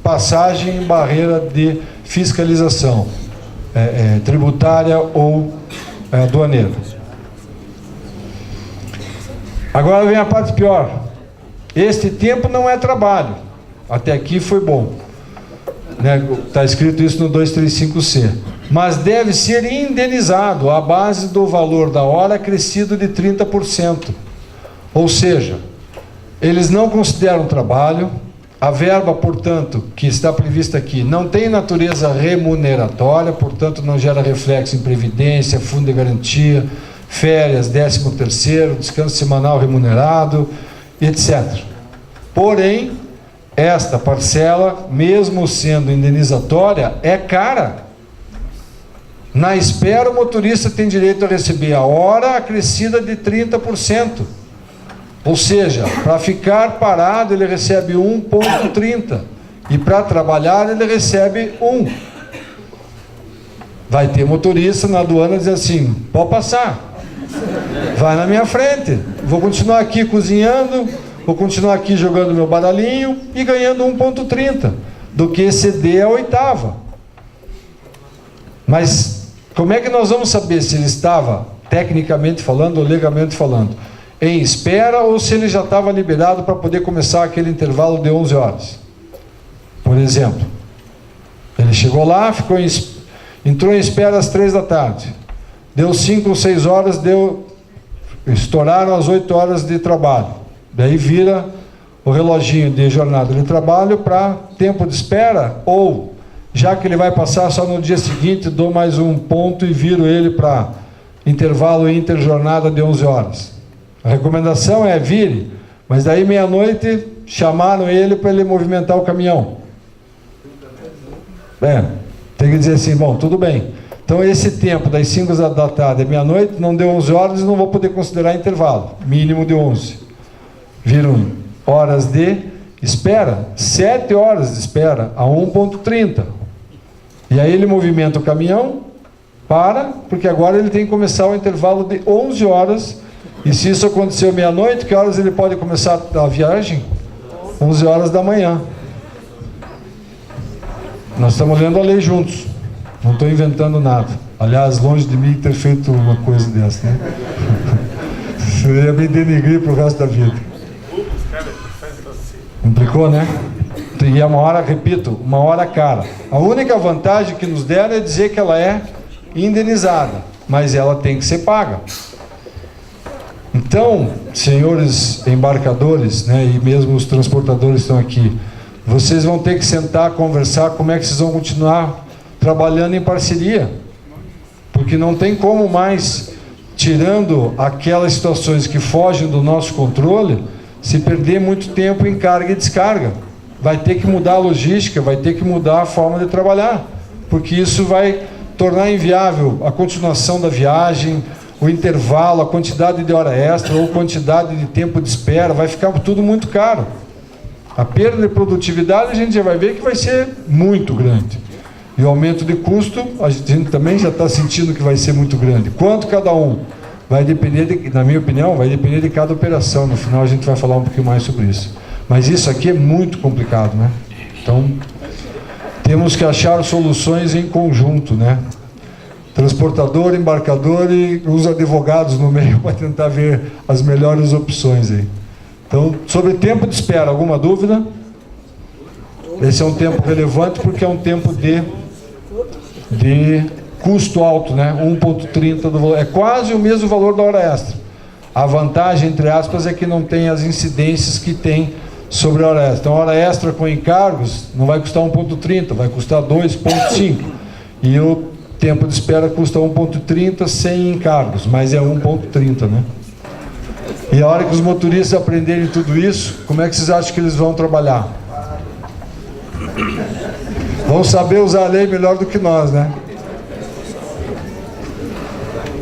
passagem em barreira de fiscalização tributária ou aduaneira. Agora vem a parte pior. Este tempo não é trabalho. Até aqui foi bom. Está escrito isso no 235C. Mas deve ser indenizado à base do valor da hora acrescido de 30%. Ou seja, eles não consideram trabalho. A verba, portanto, que está prevista aqui, não tem natureza remuneratória, portanto, não gera reflexo em previdência, fundo de garantia, férias, 13º, descanso semanal remunerado, etc. Porém, esta parcela, mesmo sendo indenizatória, é cara. Na espera, o motorista tem direito a receber a hora acrescida de 30%. Ou seja, para ficar parado ele recebe 1,30 e para trabalhar ele recebe 1. Vai ter motorista na aduana dizer assim, pode passar, vai na minha frente, vou continuar aqui cozinhando, vou continuar aqui jogando meu baralhinho e ganhando 1,30 do que exceder a 8ª. Mas como é que nós vamos saber se ele estava, tecnicamente falando ou legalmente falando, em espera ou se ele já estava liberado para poder começar aquele intervalo de 11 horas? Por exemplo, ele chegou lá, entrou em espera às 3 da tarde, deu 5 ou 6 horas, estouraram as 8 horas de trabalho, daí vira o reloginho de jornada de trabalho para tempo de espera, ou já que ele vai passar só no dia seguinte, dou mais um ponto e viro ele para intervalo interjornada de 11 horas. A recomendação é vire, mas daí meia-noite chamaram ele para ele movimentar o caminhão. Tem que dizer assim, bom, tudo bem. Então esse tempo das 5 da tarde à meia-noite não deu 11 horas, não vou poder considerar intervalo, mínimo de 11. Viram horas de espera, 7 horas de espera a 1,30. E aí ele movimenta o caminhão, porque agora ele tem que começar o intervalo de 11 horas. E se isso aconteceu meia-noite, que horas ele pode começar a viagem? 11 horas da manhã. Nós estamos lendo a lei juntos. Não estou inventando nada. Aliás, longe de mim ter feito uma coisa dessa, né? Isso ia me denigrir para o resto da vida. Complicou, né? E é uma hora, repito, uma hora cara. A única vantagem que nos deram é dizer que ela é indenizada, mas ela tem que ser paga. Então, senhores embarcadores, né, e mesmo os transportadores estão aqui, vocês vão ter que sentar, conversar como é que vocês vão continuar trabalhando em parceria, porque não tem como mais, tirando aquelas situações que fogem do nosso controle, se perder muito tempo em carga e descarga. Vai ter que mudar a logística, vai ter que mudar a forma de trabalhar, porque isso vai tornar inviável a continuação da viagem, o intervalo, a quantidade de hora extra ou quantidade de tempo de espera, vai ficar tudo muito caro. A perda de produtividade a gente já vai ver que vai ser muito grande. E o aumento de custo, a gente também já está sentindo que vai ser muito grande. Quanto cada um? Vai depender, na minha opinião, vai depender de cada operação. No final a gente vai falar um pouquinho mais sobre isso. Mas isso aqui é muito complicado, né? Então, temos que achar soluções em conjunto, né? Transportador, embarcador e os advogados no meio para tentar ver as melhores opções aí. Então, sobre tempo de espera, alguma dúvida? Esse é um tempo relevante porque é um tempo de custo alto, né? 1,30 do valor. É quase o mesmo valor da hora extra. A vantagem, entre aspas, é que não tem as incidências que tem sobre a hora extra. Então, a hora extra com encargos não vai custar 1,30, vai custar 2,5. E o tempo de espera custa 1,30 sem encargos, mas é 1,30, né? E a hora que os motoristas aprenderem tudo isso, como é que vocês acham que eles vão trabalhar? Vão saber usar a lei melhor do que nós, né?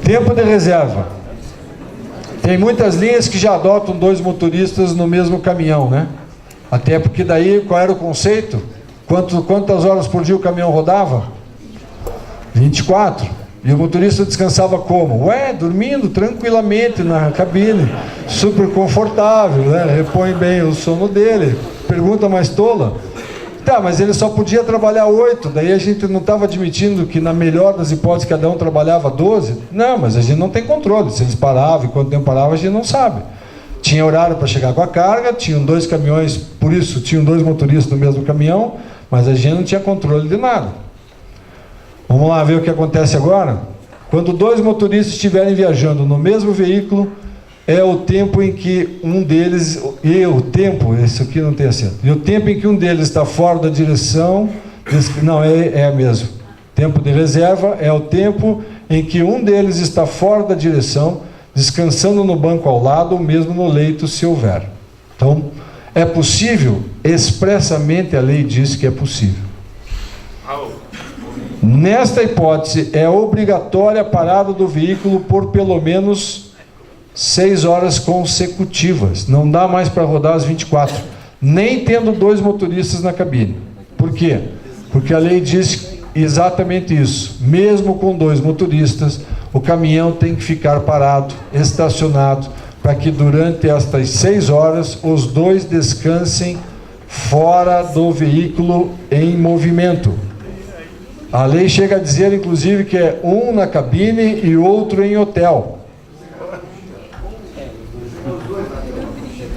Tempo de reserva. Tem muitas linhas que já adotam 2 motoristas no mesmo caminhão, né? Até porque daí, qual era o conceito? Quantas horas por dia o caminhão rodava? 24. E o motorista descansava como? Dormindo tranquilamente na cabine, super confortável, né? Repõe bem o sono dele. Pergunta mais tola. Tá, mas ele só podia trabalhar 8, daí a gente não estava admitindo que na melhor das hipóteses cada um trabalhava 12? Não, mas a gente não tem controle, se eles paravam e quanto tempo paravam a gente não sabe. Tinha horário para chegar com a carga, tinham 2 caminhões, por isso tinham 2 motoristas no mesmo caminhão, mas a gente não tinha controle de nada. Vamos lá ver o que acontece agora? Quando 2 motoristas estiverem viajando no mesmo veículo, é o tempo em que um deles, isso aqui não tem acento, e o tempo em que um deles está fora da direção, não, é mesmo, tempo de reserva é o tempo em que um deles está fora da direção, descansando no banco ao lado ou mesmo no leito, se houver. Então, é possível? Expressamente a lei diz que é possível. Nesta hipótese, é obrigatória a parada do veículo por pelo menos 6 horas consecutivas. Não dá mais para rodar as 24, nem tendo 2 motoristas na cabine. Por quê? Porque a lei diz exatamente isso. Mesmo com 2 motoristas, o caminhão tem que ficar parado, estacionado, para que durante estas 6 horas os 2 descansem fora do veículo em movimento. A lei chega a dizer, inclusive, que é um na cabine e outro em hotel.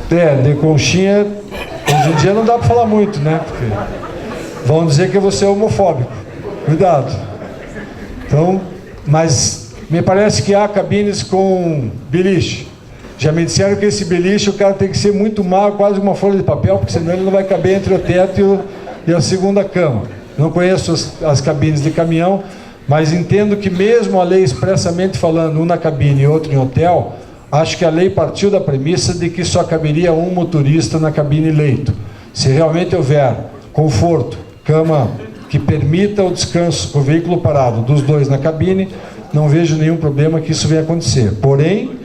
De conchinha, hoje em dia não dá para falar muito, né? Porque vão dizer que você é homofóbico. Cuidado. Então, mas me parece que há cabines com beliche. Já me disseram que esse beliche o cara tem que ser muito magro, quase uma folha de papel, porque senão ele não vai caber entre o teto e a segunda cama. Não conheço as cabines de caminhão, mas entendo que mesmo a lei expressamente falando um na cabine e outro em hotel, acho que a lei partiu da premissa de que só caberia um motorista na cabine leito. Se realmente houver conforto, cama que permita o descanso, o veículo parado dos 2 na cabine, não vejo nenhum problema que isso venha acontecer. Porém,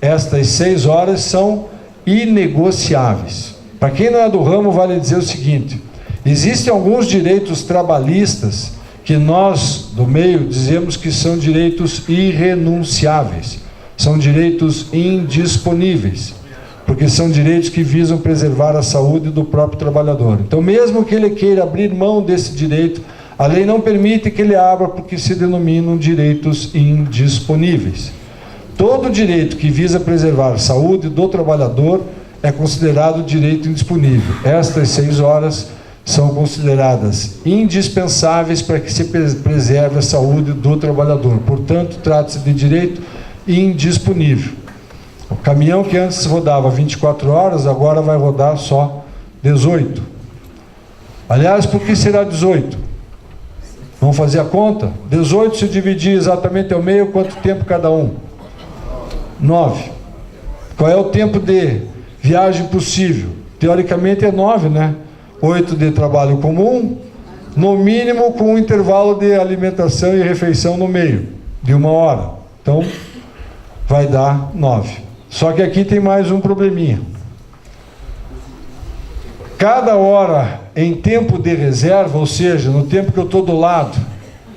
estas 6 horas são inegociáveis. Para quem não é do ramo, vale dizer o seguinte: existem alguns direitos trabalhistas que nós, do meio, dizemos que são direitos irrenunciáveis. São direitos indisponíveis, porque são direitos que visam preservar a saúde do próprio trabalhador. Então, mesmo que ele queira abrir mão desse direito, a lei não permite que ele abra, porque se denominam direitos indisponíveis. Todo direito que visa preservar a saúde do trabalhador é considerado direito indisponível. Estas 6 horas são consideradas indispensáveis para que se preserve a saúde do trabalhador. Portanto, trata-se de direito indisponível. O caminhão que antes rodava 24 horas, agora vai rodar só 18. Aliás, por que será 18? Vamos fazer a conta? 18 se dividir exatamente ao meio, quanto tempo cada um? 9. Qual é o tempo de viagem possível? Teoricamente é 9, né? 8 de trabalho comum, no mínimo com um intervalo de alimentação e refeição no meio, de 1 hora. Então, vai dar 9. Só que aqui tem mais um probleminha. Cada hora em tempo de reserva, ou seja, no tempo que eu estou do lado,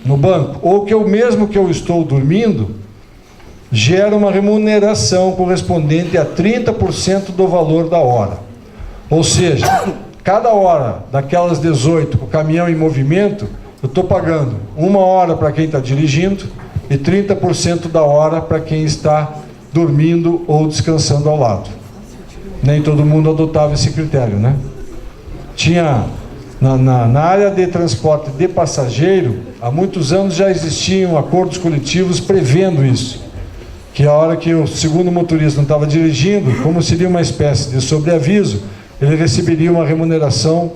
no banco, ou que eu mesmo que eu estou dormindo, gera uma remuneração correspondente a 30% do valor da hora. Ou seja, cada hora daquelas 18 com o caminhão em movimento, eu estou pagando 1 hora para quem está dirigindo e 30% da hora para quem está dormindo ou descansando ao lado. Nem todo mundo adotava esse critério, né? Tinha, na área de transporte de passageiro, há muitos anos já existiam acordos coletivos prevendo isso. Que a hora que o segundo motorista não estava dirigindo, como seria uma espécie de sobreaviso, ele receberia uma remuneração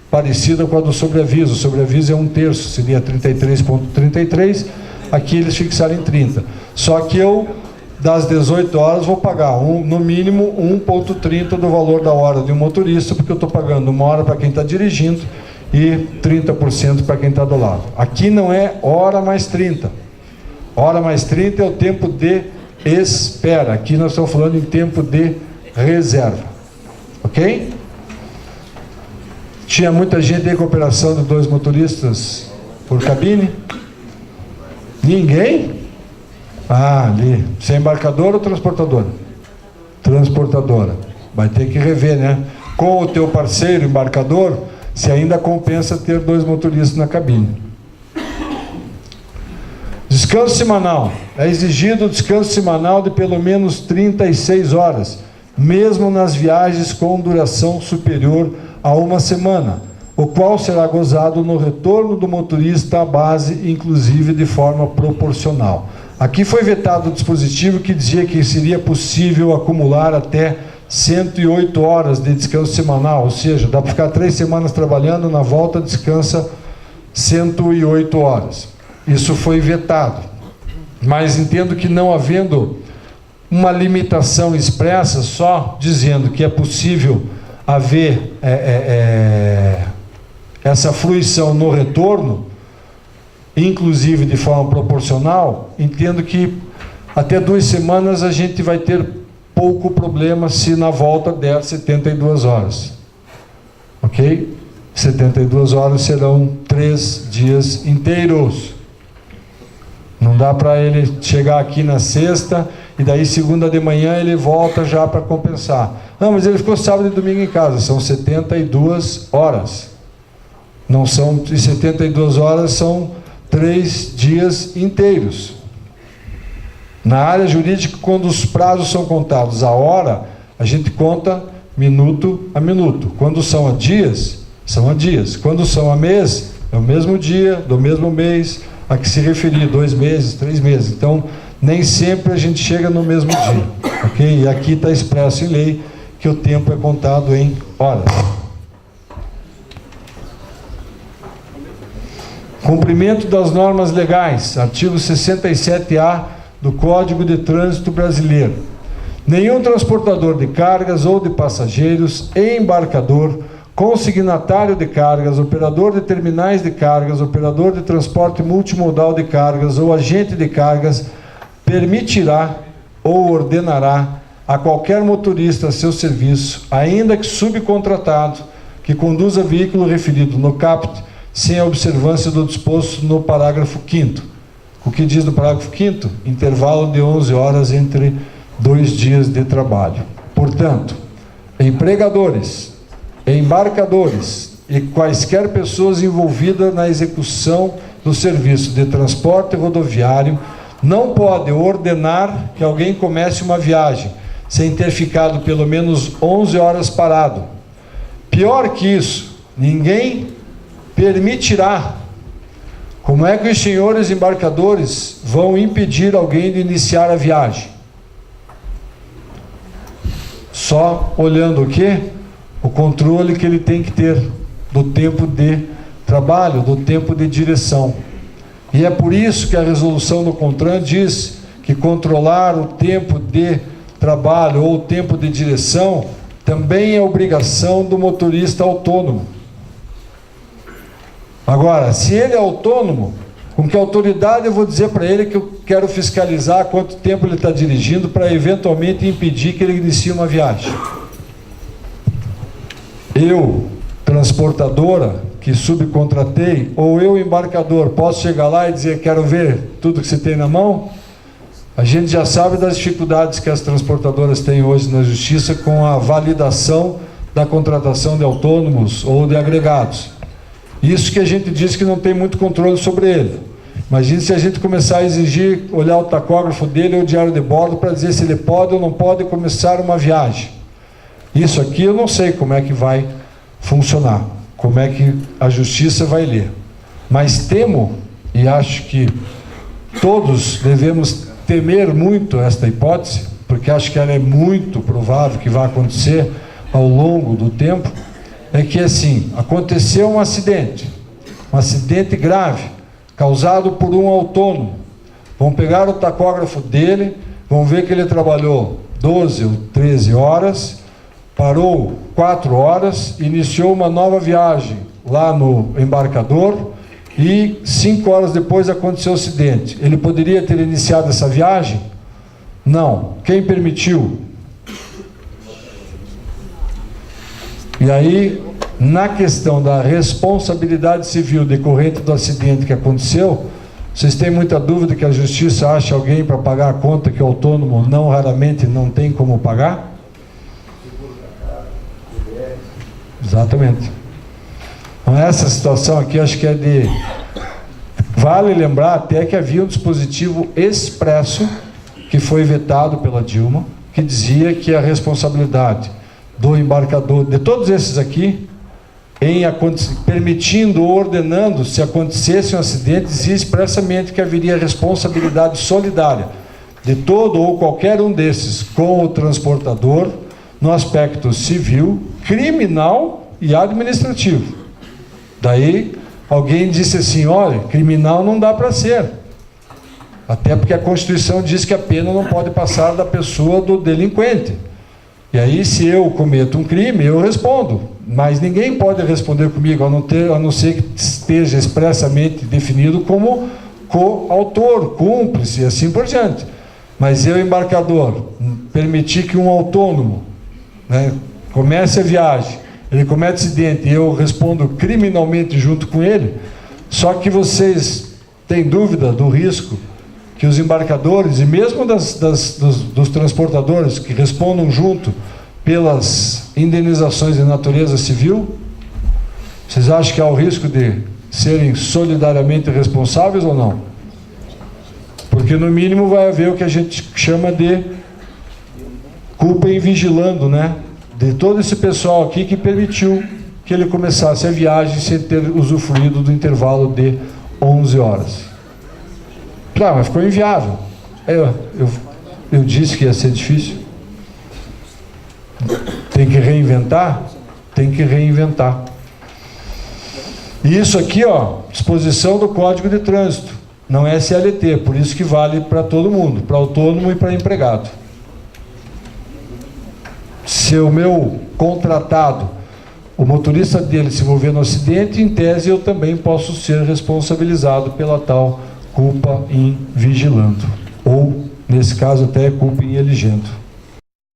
parecida com a do sobreaviso. O sobreaviso é 1/3, seria 33,33. aqui eles fixaram em 30. Só que eu, das 18 horas, vou pagar no mínimo 1,30 do valor da hora de um motorista, porque eu estou pagando 1 hora para quem está dirigindo e 30% para quem está do lado. Aqui não é hora mais 30. Hora mais 30 é o tempo de espera. Aqui nós estamos falando em tempo de reserva. Ok? Tinha muita gente em cooperação de 2 motoristas por cabine? Ninguém? Ah, ali. Você é embarcadora ou transportadora? Transportadora. Vai ter que rever, né? Com o teu parceiro embarcador, se ainda compensa ter 2 motoristas na cabine. Descanso semanal. É exigido o descanso semanal de pelo menos 36 horas, mesmo nas viagens com duração superior a 1 semana, o qual será gozado no retorno do motorista à base, inclusive de forma proporcional. Aqui foi vetado o dispositivo que dizia que seria possível acumular até 108 horas de descanso semanal, ou seja, dá para ficar 3 semanas trabalhando, na volta descansa 108 horas. Isso foi vetado, mas entendo que não havendo uma limitação expressa, só dizendo que é possível haver essa fruição no retorno, inclusive de forma proporcional, entendo que até 2 semanas a gente vai ter pouco problema se na volta der 72 horas. Ok? 72 horas serão 3 dias inteiros. Não dá para ele chegar aqui na sexta e daí segunda de manhã ele volta já para compensar. Não, mas ele ficou sábado e domingo em casa. São 72 horas. Não são, e 72 horas são 3 dias inteiros. Na área jurídica, quando os prazos são contados a hora, a gente conta minuto a minuto. Quando são a dias, são a dias. Quando são a mês, é o mesmo dia, do mesmo mês, a que se referir, 2 meses, 3 meses. Então, nem sempre a gente chega no mesmo dia. Ok? E aqui está expresso em lei que o tempo é contado em horas. Cumprimento das normas legais, artigo 67A do Código de Trânsito Brasileiro. Nenhum transportador de cargas ou de passageiros, embarcador, consignatário de cargas, operador de terminais de cargas, operador de transporte multimodal de cargas ou agente de cargas permitirá ou ordenará a qualquer motorista a seu serviço, ainda que subcontratado, que conduza veículo referido no caput, sem a observância do disposto no parágrafo 5º. O que diz no parágrafo 5º? Intervalo de 11 horas entre 2 dias de trabalho. Portanto, empregadores, embarcadores e quaisquer pessoas envolvidas na execução do serviço de transporte rodoviário não podem ordenar que alguém comece uma viagem sem ter ficado pelo menos 11 horas parado. Pior que isso, ninguém permitirá. Como é que os senhores embarcadores vão impedir alguém de iniciar a viagem? Só olhando o quê? O controle que ele tem que ter do tempo de trabalho, do tempo de direção. E é por isso que a resolução do CONTRAN diz que controlar o tempo de trabalho ou o tempo de direção também é obrigação do motorista autônomo. Agora, se ele é autônomo, com que autoridade eu vou dizer para ele que eu quero fiscalizar quanto tempo ele está dirigindo para eventualmente impedir que ele inicie uma viagem? Eu, transportadora, que subcontratei, ou eu, embarcador, posso chegar lá e dizer, quero ver tudo que você tem na mão? A gente já sabe das dificuldades que as transportadoras têm hoje na justiça com a validação da contratação de autônomos ou de agregados. Isso que a gente diz que não tem muito controle sobre ele. Imagine se a gente começar a exigir, olhar o tacógrafo dele ou o diário de bordo para dizer se ele pode ou não pode começar uma viagem. Isso aqui eu não sei como é que vai funcionar, como é que a justiça vai ler. Mas temo, e acho que todos devemos temer muito esta hipótese, porque acho que ela é muito provável que vai acontecer ao longo do tempo, é que assim, aconteceu um acidente grave, causado por um autônomo. vão pegar o tacógrafo dele, vão ver que ele trabalhou 12 ou 13 horas, parou 4 horas, iniciou uma nova viagem lá no embarcador e 5 horas depois aconteceu o acidente. Ele poderia ter iniciado essa viagem? Não. Quem permitiu? E aí, na questão da responsabilidade civil decorrente do acidente que aconteceu, vocês têm muita dúvida que a justiça acha alguém para pagar a conta que o autônomo não raramente não tem como pagar? Exatamente. Então, essa situação aqui acho que é de... Vale lembrar até que havia um dispositivo expresso que foi vetado pela Dilma, que dizia que a responsabilidade do embarcador, de todos esses aqui, permitindo ou ordenando, se acontecesse um acidente, dizia expressamente que haveria responsabilidade solidária de todo ou qualquer um desses com o transportador no aspecto civil, criminal e administrativo. Daí alguém disse assim, olha, criminal não dá para ser, até porque a Constituição diz que a pena não pode passar da pessoa do delinquente. E aí, se eu cometo um crime, eu respondo. Mas ninguém pode responder comigo, a não ser que esteja expressamente definido como coautor, cúmplice e assim por diante. Mas eu, embarcador, permitir que um autônomo, né, comece a viagem, ele comete acidente e eu respondo criminalmente junto com ele, só que vocês têm dúvida do risco que os embarcadores e mesmo dos transportadores que respondam junto pelas indenizações de natureza civil, vocês acham que há o risco de serem solidariamente responsáveis ou não? Porque no mínimo vai haver o que a gente chama de culpa em vigilando, né? De todo esse pessoal aqui que permitiu que ele começasse a viagem sem ter usufruído do intervalo de 11 horas. Claro, mas ficou inviável. Eu disse que ia ser difícil. Tem que reinventar? Tem que reinventar. E isso aqui, ó, disposição do Código de Trânsito. Não é CLT, por isso que vale para todo mundo, para autônomo e para empregado. Se o meu contratado, o motorista dele se envolver no acidente, em tese eu também posso ser responsabilizado pela tal culpa em vigilando, ou, nesse caso, até culpa em eligendo.